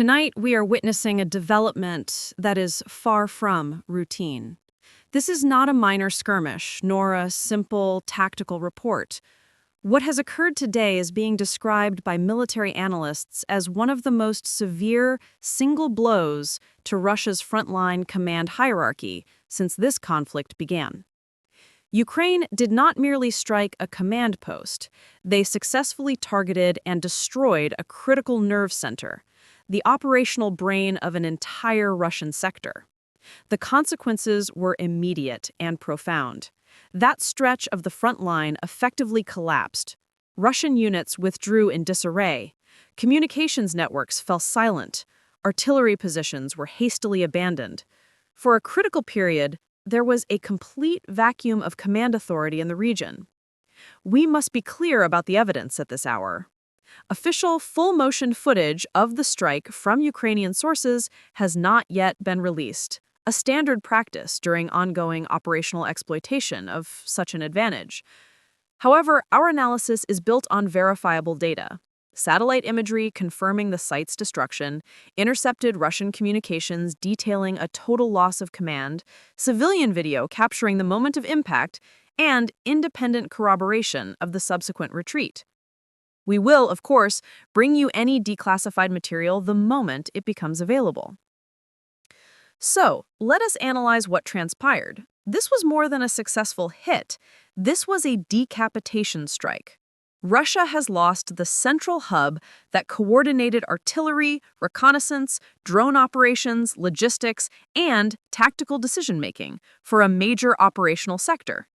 Tonight, we are witnessing a development that is far from routine. This is not a minor skirmish, nor a simple tactical report. What has occurred today is being described by military analysts as one of the most severe single blows to Russia's frontline command hierarchy since this conflict began. Ukraine did not merely strike a command post, they successfully targeted and destroyed a critical nerve center, the operational brain of an entire Russian sector. The consequences were immediate and profound. That stretch of the front line effectively collapsed. Russian units withdrew in disarray. Communications networks fell silent. Artillery positions were hastily abandoned. For a critical period, there was a complete vacuum of command authority in the region. We must be clear about the evidence at this hour. Official full-motion footage of the strike from Ukrainian sources has not yet been released, a standard practice during ongoing operational exploitation of such an advantage. However, our analysis is built on verifiable data. Satellite imagery confirming the site's destruction, intercepted Russian communications detailing a total loss of command, civilian video capturing the moment of impact, and independent corroboration of the subsequent retreat. We will, of course, bring you any declassified material the moment it becomes available. So, let us analyze what transpired. This was more than a successful hit. This was a decapitation strike. Russia has lost the central hub that coordinated artillery, reconnaissance, drone operations, logistics, and tactical decision-making for a major operational sector.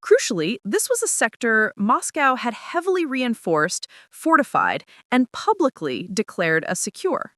Crucially, this was a sector Moscow had heavily reinforced, fortified, and publicly declared as secure.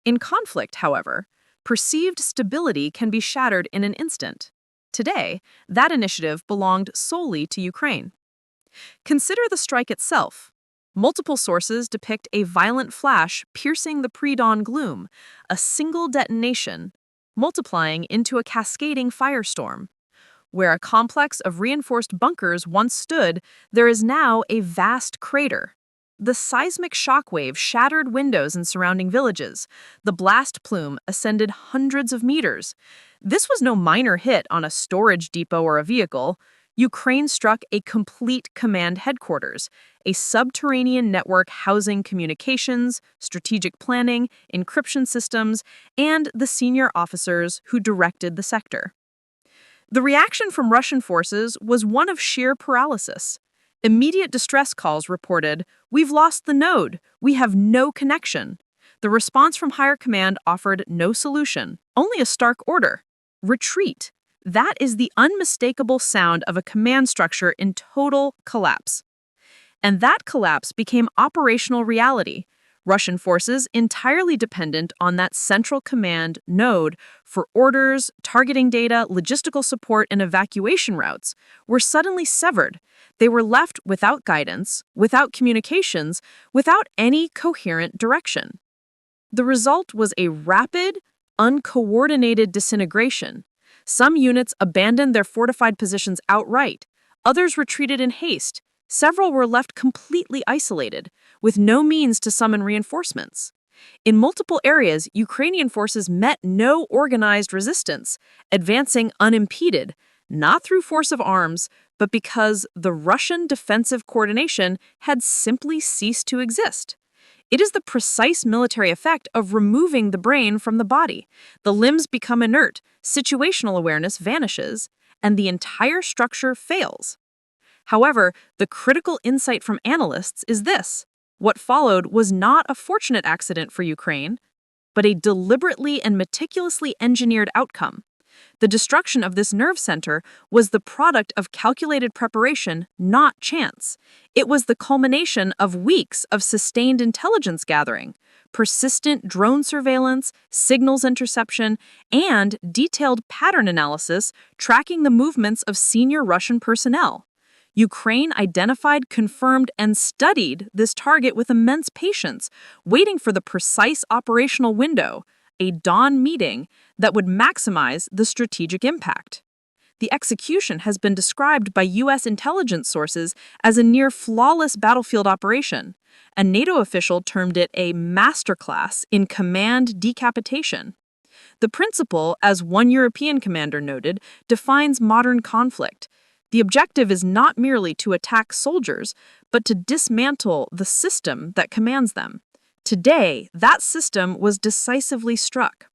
In conflict, however, perceived stability can be shattered in an instant. Today, that initiative belonged solely to Ukraine. Consider the strike itself. Multiple sources depict a violent flash piercing the pre-dawn gloom, a single detonation, multiplying into a cascading firestorm. Where a complex of reinforced bunkers once stood, there is now a vast crater. The seismic shockwave shattered windows in surrounding villages. The blast plume ascended hundreds of meters. This was no minor hit on a storage depot or a vehicle. Ukraine struck a complete command headquarters, a subterranean network housing communications, strategic planning, encryption systems, and the senior officers who directed the sector. The reaction from Russian forces was one of sheer paralysis. Immediate distress calls reported, "We've lost the node. We have no connection." The response from higher command offered no solution, only a stark order: retreat. That is the unmistakable sound of a command structure in total collapse. And that collapse became operational reality. Russian forces, entirely dependent on that central command node for orders, targeting data, logistical support, and evacuation routes, were suddenly severed. They were left without guidance, without communications, without any coherent direction. The result was a rapid, uncoordinated disintegration. Some units abandoned their fortified positions outright. Others retreated in haste. Several were left completely isolated, with no means to summon reinforcements. In multiple areas, Ukrainian forces met no organized resistance, advancing unimpeded, not through force of arms, but because the Russian defensive coordination had simply ceased to exist. It is the precise military effect of removing the brain from the body. The limbs become inert, situational awareness vanishes, and the entire structure fails. However, the critical insight from analysts is this: what followed was not a fortunate accident for Ukraine, but a deliberately and meticulously engineered outcome. The destruction of this nerve center was the product of calculated preparation, not chance. It was the culmination of weeks of sustained intelligence gathering, persistent drone surveillance, signals interception, and detailed pattern analysis tracking the movements of senior Russian personnel. Ukraine identified, confirmed, and studied this target with immense patience, waiting for the precise operational window, a dawn meeting, that would maximize the strategic impact. The execution has been described by U.S. intelligence sources as a near-flawless battlefield operation. A NATO official termed it a masterclass in command decapitation. The principle, as one European commander noted, defines modern conflict. The objective is not merely to attack soldiers, but to dismantle the system that commands them. Today, that system was decisively struck.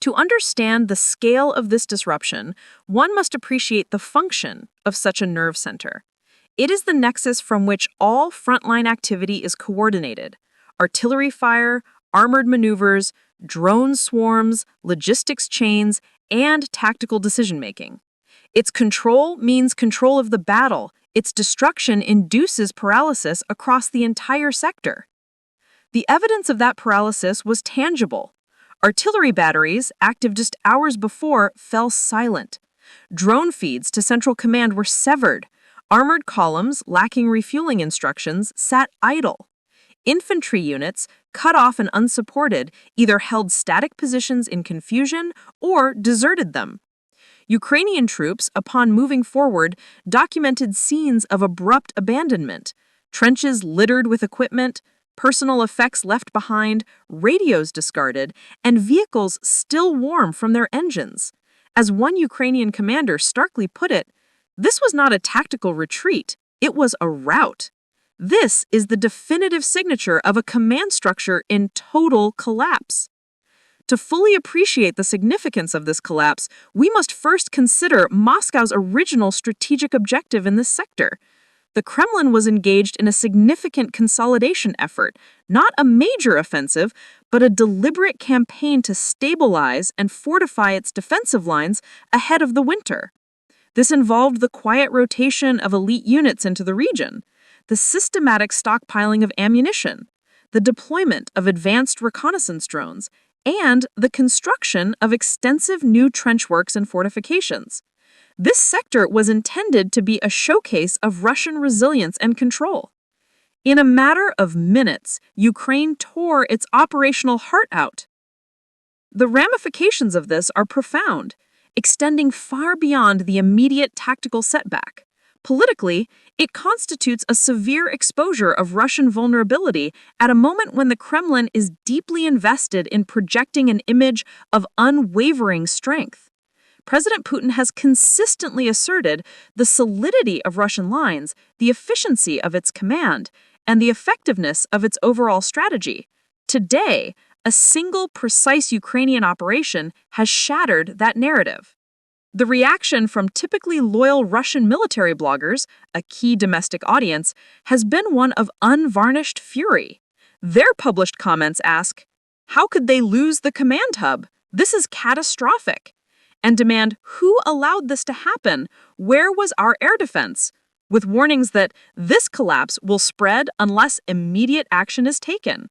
To understand the scale of this disruption, one must appreciate the function of such a nerve center. It is the nexus from which all frontline activity is coordinated. Artillery fire, armored maneuvers, drone swarms, logistics chains, and tactical decision-making. Its control means control of the battle. Its destruction induces paralysis across the entire sector. The evidence of that paralysis was tangible. Artillery batteries, active just hours before, fell silent. Drone feeds to Central Command were severed. Armored columns, lacking refueling instructions, sat idle. Infantry units, cut off and unsupported, either held static positions in confusion or deserted them. Ukrainian troops, upon moving forward, documented scenes of abrupt abandonment, trenches littered with equipment, personal effects left behind, radios discarded, and vehicles still warm from their engines. As one Ukrainian commander starkly put it, this was not a tactical retreat, it was a rout. This is the definitive signature of a command structure in total collapse. To fully appreciate the significance of this collapse, we must first consider Moscow's original strategic objective in this sector. The Kremlin was engaged in a significant consolidation effort, not a major offensive, but a deliberate campaign to stabilize and fortify its defensive lines ahead of the winter. This involved the quiet rotation of elite units into the region, the systematic stockpiling of ammunition, the deployment of advanced reconnaissance drones, and the construction of extensive new trenchworks and fortifications. This sector was intended to be a showcase of Russian resilience and control. In a matter of minutes, Ukraine tore its operational heart out. The ramifications of this are profound, extending far beyond the immediate tactical setback. Politically, it constitutes a severe exposure of Russian vulnerability at a moment when the Kremlin is deeply invested in projecting an image of unwavering strength. President Putin has consistently asserted the solidity of Russian lines, the efficiency of its command, and the effectiveness of its overall strategy. Today, a single precise Ukrainian operation has shattered that narrative. The reaction from typically loyal Russian military bloggers, a key domestic audience, has been one of unvarnished fury. Their published comments ask, "How could they lose the command hub? This is catastrophic," and demand, "Who allowed this to happen? Where was our air defense?" with warnings that this collapse will spread unless immediate action is taken.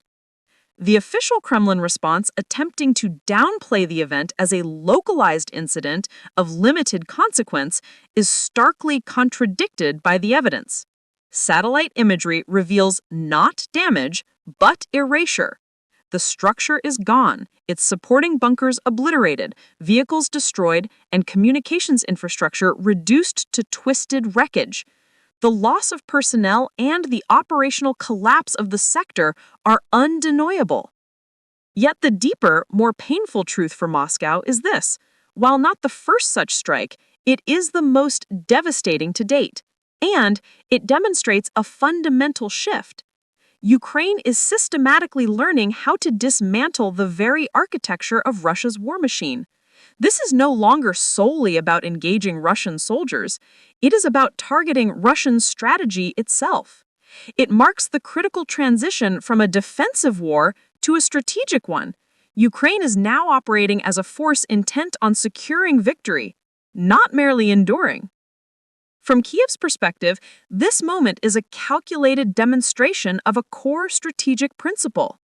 The official Kremlin response, attempting to downplay the event as a localized incident of limited consequence, is starkly contradicted by the evidence. Satellite imagery reveals not damage, but erasure. The structure is gone, its supporting bunkers obliterated, vehicles destroyed, and communications infrastructure reduced to twisted wreckage. The loss of personnel and the operational collapse of the sector are undeniable. Yet the deeper, more painful truth for Moscow is this: while not the first such strike, it is the most devastating to date, and it demonstrates a fundamental shift. Ukraine is systematically learning how to dismantle the very architecture of Russia's war machine. This is no longer solely about engaging Russian soldiers. It is about targeting Russian strategy itself. It marks the critical transition from a defensive war to a strategic one. Ukraine is now operating as a force intent on securing victory, not merely enduring. From Kiev's perspective, this moment is a calculated demonstration of a core strategic principle.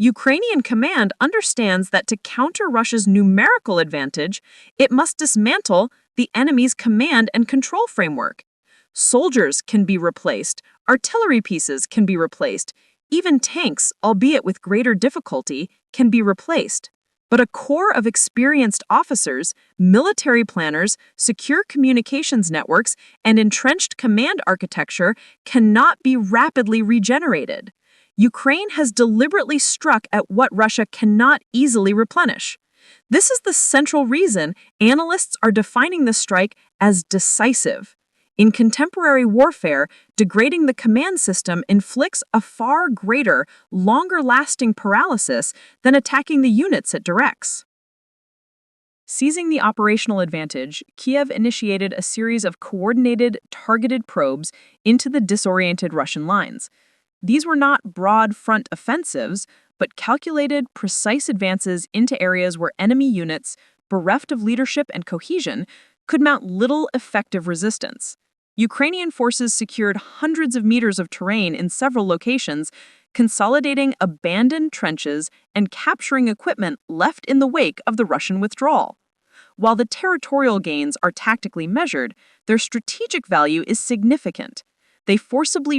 Ukrainian command understands that to counter Russia's numerical advantage, it must dismantle the enemy's command and control framework. Soldiers can be replaced, artillery pieces can be replaced, even tanks, albeit with greater difficulty, can be replaced. But a core of experienced officers, military planners, secure communications networks, and entrenched command architecture cannot be rapidly regenerated. Ukraine has deliberately struck at what Russia cannot easily replenish. This is the central reason analysts are defining the strike as decisive. In contemporary warfare, degrading the command system inflicts a far greater, longer-lasting paralysis than attacking the units it directs. Seizing the operational advantage, Kiev initiated a series of coordinated, targeted probes into the disoriented Russian lines. These were not broad front offensives, but calculated, precise advances into areas where enemy units, bereft of leadership and cohesion, could mount little effective resistance. Ukrainian forces secured hundreds of meters of terrain in several locations, consolidating abandoned trenches and capturing equipment left in the wake of the Russian withdrawal. While the territorial gains are tactically measured, their strategic value is significant. They forcibly